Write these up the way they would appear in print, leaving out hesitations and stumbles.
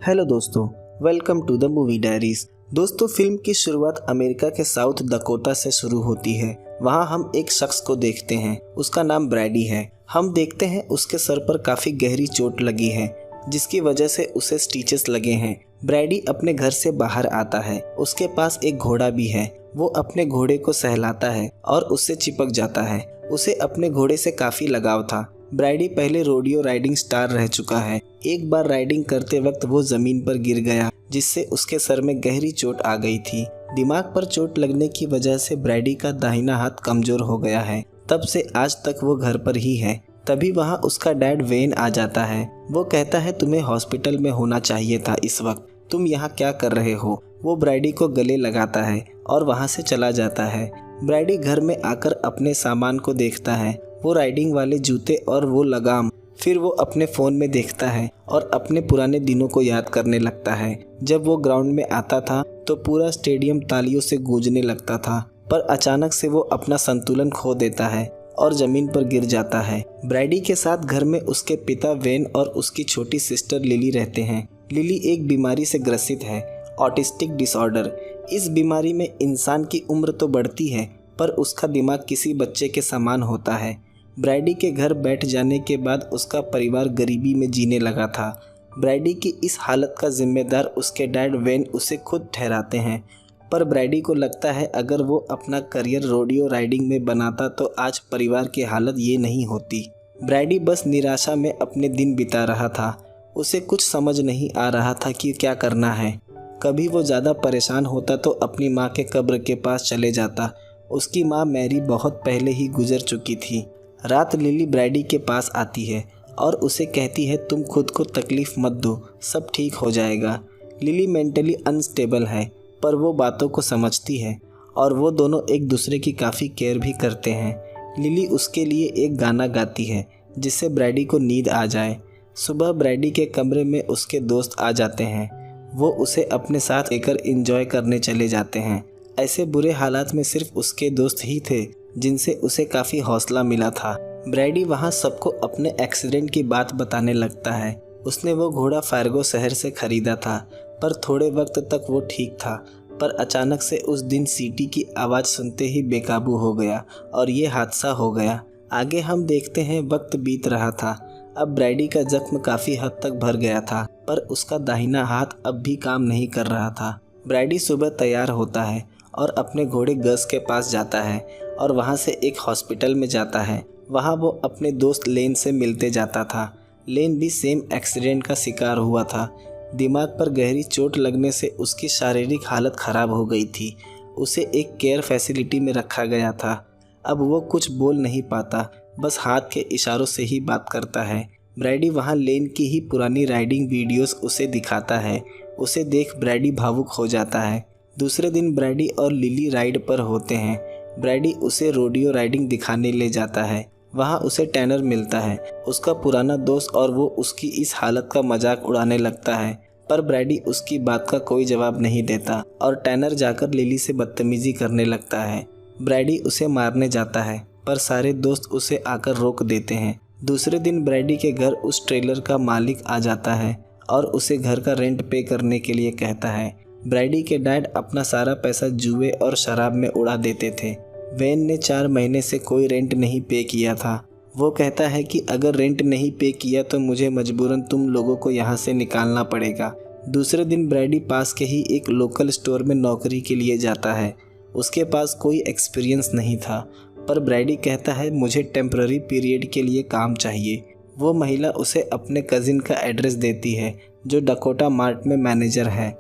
Hello दोस्तों, welcome to the movie diaries. दोस्तों, film की शुरुआत अमेरिका के साउथ डकोटा से शुरू होती है। वहाँ हम एक शख्स को देखते हैं, उसका नाम ब्रैडी है। हम देखते हैं उसके सर पर काफ़ी गहरी चोट लगी है, जिसकी वजह से उसे स्टिचेस लगे हैं। ब्रैडी अपने घर से बाहर आता है, उसके पास एक घोड़ा भी है। वो अपने घोड़े को सहलाता है और उससे चिपक जाता है। उसे अपने घोड़े से काफ़ी लगाव था। ब्रैडी पहले रोडियो राइडिंग स्टार रह चुका है। एक बार राइडिंग करते वक्त वो जमीन पर गिर गया, जिससे उसके सर में गहरी चोट आ गई थी। दिमाग पर चोट लगने की वजह से ब्रैडी का दाहिना हाथ कमजोर हो गया है। तब से आज तक वो घर पर ही है। तभी वहाँ उसका डैड वेन आ जाता है। वो कहता है तुम्हें हॉस्पिटल में होना चाहिए था इस वक्त, तुम यहाँ क्या कर रहे हो। वो ब्रैडी को गले लगाता है और वहाँ से चला जाता है। ब्रैडी घर में आकर अपने सामान को देखता है, वो राइडिंग वाले जूते और वो लगाम। फिर वो अपने फ़ोन में देखता है और अपने पुराने दिनों को याद करने लगता है। जब वो ग्राउंड में आता था तो पूरा स्टेडियम तालियों से गूंजने लगता था, पर अचानक से वो अपना संतुलन खो देता है और ज़मीन पर गिर जाता है। ब्रैडी के साथ घर में उसके पिता वेन और उसकी छोटी सिस्टर लिली रहते हैं। लिली एक बीमारी से ग्रसित है, ऑटिस्टिक डिसऑर्डर। इस बीमारी में इंसान की उम्र तो बढ़ती है, पर उसका दिमाग किसी बच्चे के समान होता है। ब्रैडी के घर बैठ जाने के बाद उसका परिवार गरीबी में जीने लगा था। ब्रैडी की इस हालत का जिम्मेदार उसके डैड वेन उसे खुद ठहराते हैं, पर ब्रैडी को लगता है अगर वो अपना करियर रोडियो राइडिंग में बनाता तो आज परिवार की हालत ये नहीं होती। ब्रैडी बस निराशा में अपने दिन बिता रहा था। उसे कुछ समझ नहीं आ रहा था कि क्या करना है। कभी वो ज़्यादा परेशान होता तो अपनी माँ के कब्र के पास चले जाता। उसकी माँ मैरी बहुत पहले ही गुजर चुकी थी। रात लिली ब्रैडी के पास आती है और उसे कहती है तुम खुद को तकलीफ़ मत दो, सब ठीक हो जाएगा। लिली मेंटली अनस्टेबल है, पर वो बातों को समझती है और वो दोनों एक दूसरे की काफ़ी केयर भी करते हैं। लिली उसके लिए एक गाना गाती है जिससे ब्रैडी को नींद आ जाए। सुबह ब्रैडी के कमरे में उसके दोस्त आ जाते हैं। वो उसे अपने साथ लेकर एंजॉय करने चले जाते हैं। ऐसे बुरे हालात में सिर्फ उसके दोस्त ही थे जिनसे उसे काफ़ी हौसला मिला था। ब्रैडी वहाँ सबको अपने एक्सीडेंट की बात बताने लगता है। उसने वो घोड़ा फार्गो शहर से खरीदा था, पर थोड़े वक्त तक वो ठीक था, पर अचानक से उस दिन सीटी की आवाज़ सुनते ही बेकाबू हो गया और ये हादसा हो गया। आगे हम देखते हैं वक्त बीत रहा था। अब ब्रैडी का जख्म काफ़ी हद तक भर गया था, पर उसका दाहिना हाथ अब भी काम नहीं कर रहा था। ब्रैडी सुबह तैयार होता है और अपने घोड़े गस के पास जाता है और वहाँ से एक हॉस्पिटल में जाता है। वहाँ वो अपने दोस्त लेन से मिलते जाता था। लेन भी सेम एक्सीडेंट का शिकार हुआ था। दिमाग पर गहरी चोट लगने से उसकी शारीरिक हालत ख़राब हो गई थी। उसे एक केयर फैसिलिटी में रखा गया था। अब वो कुछ बोल नहीं पाता, बस हाथ के इशारों से ही बात करता है। ब्रैडी वहाँ लेन की ही पुरानी राइडिंग वीडियोस उसे दिखाता है। उसे देख ब्रैडी भावुक हो जाता है। दूसरे दिन ब्रैडी और लिली राइड पर होते हैं। ब्रैडी उसे रोडियो राइडिंग दिखाने ले जाता है। वहाँ उसे टैनर मिलता है, उसका पुराना दोस्त, और वो उसकी इस हालत का मजाक उड़ाने लगता है, पर ब्रैडी उसकी बात का कोई जवाब नहीं देता और टैनर जाकर लिली से बदतमीजी करने लगता है। ब्रैडी उसे मारने जाता है, पर सारे दोस्त उसे आकर रोक देते हैं। दूसरे दिन ब्रैडी के घर उस ट्रेलर का मालिक आ जाता है और उसे घर का रेंट पे करने के लिए कहता है। ब्रैडी के डैड अपना सारा पैसा जुए और शराब में उड़ा देते थे। वेन ने 4 महीने से कोई रेंट नहीं पे किया था। वो कहता है कि अगर रेंट नहीं पे किया तो मुझे मजबूरन तुम लोगों को यहाँ से निकालना पड़ेगा। दूसरे दिन ब्रैडी पास के ही एक लोकल स्टोर में नौकरी के लिए जाता है। उसके पास कोई एक्सपीरियंस नहीं था, पर ब्रैडी कहता है मुझे टेम्पररी पीरियड के लिए काम चाहिए। वो महिला उसे अपने कज़िन का एड्रेस देती है जो डकोटा मार्ट में मैनेजर है।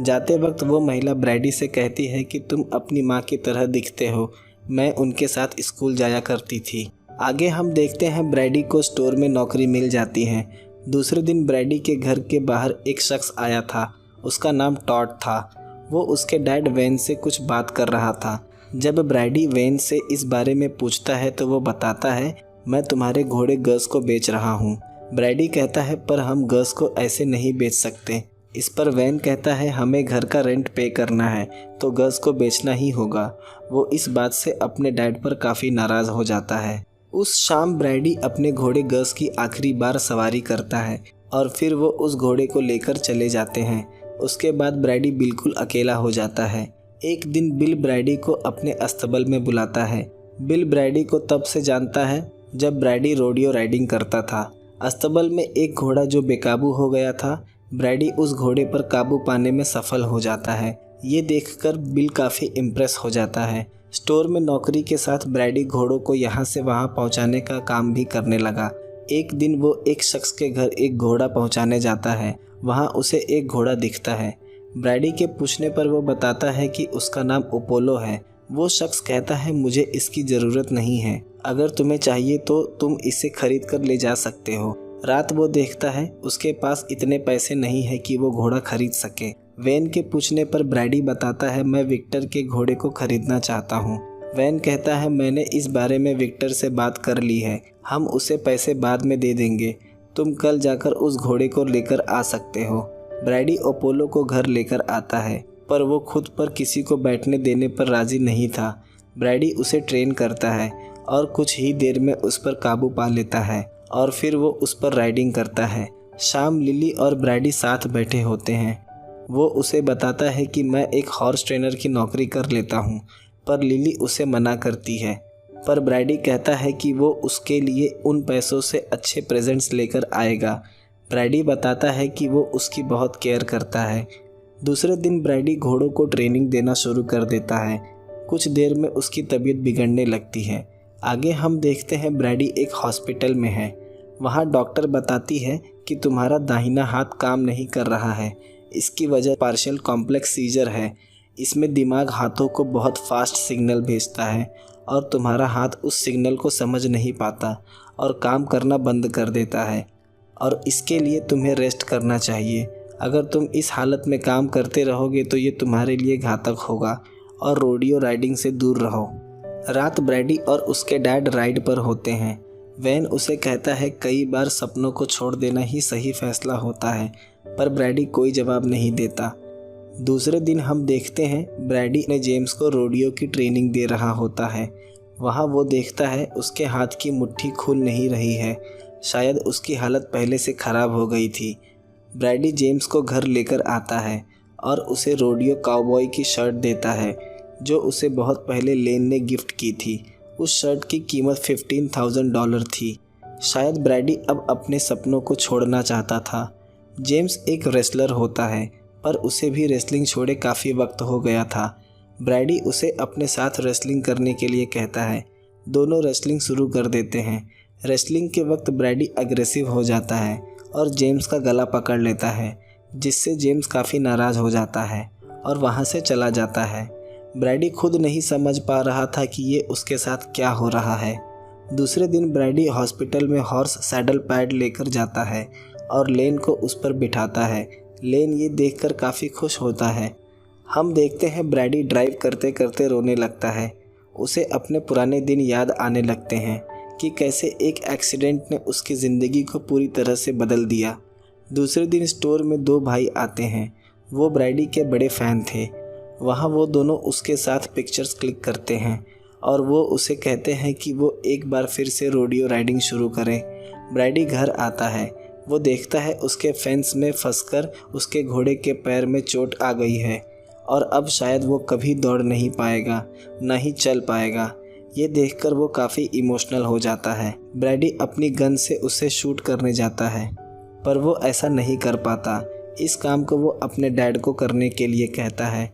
जाते वक्त वो महिला ब्रैडी से कहती है कि तुम अपनी माँ की तरह दिखते हो, मैं उनके साथ स्कूल जाया करती थी। आगे हम देखते हैं ब्रैडी को स्टोर में नौकरी मिल जाती है। दूसरे दिन ब्रैडी के घर के बाहर एक शख्स आया था, उसका नाम टॉड था। वो उसके डैड वेन से कुछ बात कर रहा था। जब ब्रैडी वेन से इस बारे में पूछता है तो वो बताता है मैं तुम्हारे घोड़े गस को बेच रहा हूँ। ब्रैडी कहता है पर हम गस को ऐसे नहीं बेच सकते। इस पर वैन कहता है हमें घर का रेंट पे करना है तो गस को बेचना ही होगा। वो इस बात से अपने डैड पर काफ़ी नाराज़ हो जाता है। उस शाम ब्रैडी अपने घोड़े गस की आखिरी बार सवारी करता है और फिर वो उस घोड़े को लेकर चले जाते हैं। उसके बाद ब्रैडी बिल्कुल अकेला हो जाता है। एक दिन बिल ब्रैडी को अपने अस्तबल में बुलाता है। बिल ब्रैडी को तब से जानता है जब ब्रैडी रोडियो राइडिंग करता था। अस्तबल में एक घोड़ा जो बेकाबू हो गया था, ब्रैडी उस घोड़े पर काबू पाने में सफल हो जाता है। ये देखकर बिल काफ़ी इम्प्रेस हो जाता है। स्टोर में नौकरी के साथ ब्रैडी घोड़ों को यहाँ से वहाँ पहुँचाने का काम भी करने लगा। एक दिन वो एक शख्स के घर एक घोड़ा पहुँचाने जाता है। वहाँ उसे एक घोड़ा दिखता है। ब्रैडी के पूछने पर वो बताता है कि उसका नाम अपोलो है। वो शख्स कहता है, मुझे इसकी ज़रूरत नहीं है, अगर तुम्हें चाहिए तो तुम इसे खरीद कर ले जा सकते हो। रात वो देखता है उसके पास इतने पैसे नहीं है कि वो घोड़ा खरीद सके। वैन के पूछने पर ब्रैडी बताता है, मैं विक्टर के घोड़े को खरीदना चाहता हूँ। वैन कहता है, मैंने इस बारे में विक्टर से बात कर ली है, हम उसे पैसे बाद में दे देंगे, तुम कल जाकर उस घोड़े को लेकर आ सकते हो। ब्रैडी अपोलो को घर लेकर आता है, पर वो खुद पर किसी को बैठने देने पर राज़ी नहीं था। ब्रैडी उसे ट्रेन करता है और कुछ ही देर में उस पर काबू पा लेता है और फिर वो उस पर राइडिंग करता है। शाम लिली और ब्रैडी साथ बैठे होते हैं। वो उसे बताता है कि मैं एक हॉर्स ट्रेनर की नौकरी कर लेता हूँ, पर लिली उसे मना करती है। पर ब्रैडी कहता है कि वो उसके लिए उन पैसों से अच्छे प्रेजेंट्स लेकर आएगा। ब्रैडी बताता है कि वो उसकी बहुत केयर करता है। दूसरे दिन ब्रैडी घोड़ों को ट्रेनिंग देना शुरू कर देता है। कुछ देर में उसकी तबीयत बिगड़ने लगती है। आगे हम देखते हैं ब्रैडी एक हॉस्पिटल में है। वहाँ डॉक्टर बताती है कि तुम्हारा दाहिना हाथ काम नहीं कर रहा है, इसकी वजह पार्शियल कॉम्प्लेक्स सीजर है। इसमें दिमाग हाथों को बहुत फास्ट सिग्नल भेजता है और तुम्हारा हाथ उस सिग्नल को समझ नहीं पाता और काम करना बंद कर देता है, और इसके लिए तुम्हें रेस्ट करना चाहिए। अगर तुम इस हालत में काम करते रहोगे तो ये तुम्हारे लिए घातक होगा और रोडियो राइडिंग से दूर रहो। रात ब्रैडी और उसके डैड राइड पर होते हैं। वैन उसे कहता है, कई बार सपनों को छोड़ देना ही सही फैसला होता है, पर ब्रैडी कोई जवाब नहीं देता। दूसरे दिन हम देखते हैं ब्रैडी ने जेम्स को रोडियो की ट्रेनिंग दे रहा होता है। वहाँ वो देखता है उसके हाथ की मुट्ठी खुल नहीं रही है, शायद उसकी हालत पहले से ख़राब हो गई थी। ब्रैडी जेम्स को घर लेकर आता है और उसे रोडियो काउबॉय की शर्ट देता है जो उसे बहुत पहले लेन ने गिफ्ट की थी। उस शर्ट की कीमत $15,000 थी। शायद ब्रैडी अब अपने सपनों को छोड़ना चाहता था। जेम्स एक रेसलर होता है, पर उसे भी रेसलिंग छोड़े काफ़ी वक्त हो गया था। ब्रैडी उसे अपने साथ रेसलिंग करने के लिए कहता है। दोनों रेसलिंग शुरू कर देते हैं। रेसलिंग के वक्त ब्रैडी अग्रेसिव हो जाता है और जेम्स का गला पकड़ लेता है, जिससे जेम्स काफ़ी नाराज़ हो जाता है और वहाँ से चला जाता है। ब्रैडी खुद नहीं समझ पा रहा था कि ये उसके साथ क्या हो रहा है। दूसरे दिन ब्रैडी हॉस्पिटल में हॉर्स सैडल पैड लेकर जाता है और लेन को उस पर बिठाता है। लेन ये देखकर काफ़ी खुश होता है। हम देखते हैं ब्रैडी ड्राइव करते करते रोने लगता है। उसे अपने पुराने दिन याद आने लगते हैं कि कैसे एक एक्सीडेंट ने उसकी ज़िंदगी को पूरी तरह से बदल दिया। दूसरे दिन स्टोर में दो भाई आते हैं। वो ब्रैडी के बड़े फ़ैन थे। वहाँ वो दोनों उसके साथ पिक्चर्स क्लिक करते हैं और वो उसे कहते हैं कि वो एक बार फिर से रोडियो राइडिंग शुरू करें। ब्रैडी घर आता है। वो देखता है उसके फेंस में फंसकर उसके घोड़े के पैर में चोट आ गई है और अब शायद वो कभी दौड़ नहीं पाएगा, ना ही चल पाएगा। ये देखकर वो काफ़ी इमोशनल हो जाता है। ब्रैडी अपनी गन से उसे शूट करने जाता है, पर वो ऐसा नहीं कर पाता। इस काम को वो अपने डैड को करने के लिए कहता है।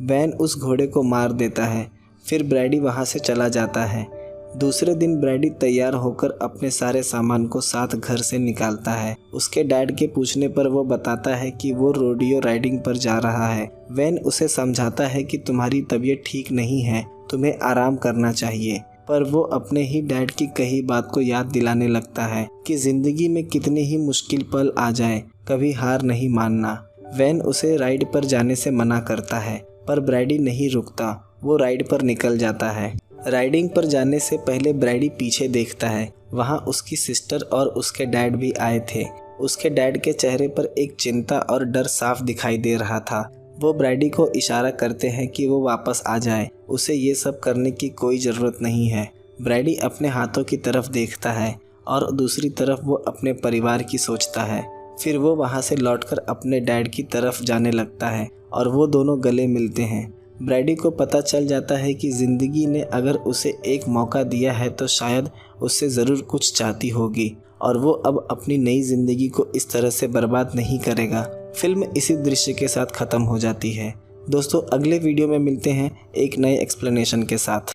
वैन उस घोड़े को मार देता है। फिर ब्रैडी वहाँ से चला जाता है। दूसरे दिन ब्रैडी तैयार होकर अपने सारे सामान को साथ घर से निकालता है। उसके डैड के पूछने पर वो बताता है कि वो रोडियो राइडिंग पर जा रहा है। वैन उसे समझाता है कि तुम्हारी तबीयत ठीक नहीं है, तुम्हें आराम करना चाहिए, पर वो अपने ही डैड की कही बात को याद दिलाने लगता है कि ज़िंदगी में कितने ही मुश्किल पल आ जाए, कभी हार नहीं मानना। वैन उसे राइड पर जाने से मना करता है, पर ब्रैडी नहीं रुकता। वो राइड पर निकल जाता है। राइडिंग पर जाने से पहले ब्रैडी पीछे देखता है। वहाँ उसकी सिस्टर और उसके डैड भी आए थे। उसके डैड के चेहरे पर एक चिंता और डर साफ दिखाई दे रहा था। वो ब्रैडी को इशारा करते हैं कि वो वापस आ जाए, उसे ये सब करने की कोई ज़रूरत नहीं है। ब्रैडी अपने हाथों की तरफ देखता है और दूसरी तरफ वो अपने परिवार की सोचता है। फिर वो वहाँ से लौटकर अपने डैड की तरफ जाने लगता है और वो दोनों गले मिलते हैं। ब्रैडी को पता चल जाता है कि ज़िंदगी ने अगर उसे एक मौका दिया है तो शायद उससे ज़रूर कुछ चाहती होगी और वो अब अपनी नई ज़िंदगी को इस तरह से बर्बाद नहीं करेगा। फिल्म इसी दृश्य के साथ ख़त्म हो जाती है। दोस्तों, अगले वीडियो में मिलते हैं एक नए एक्सप्लेनेशन के साथ।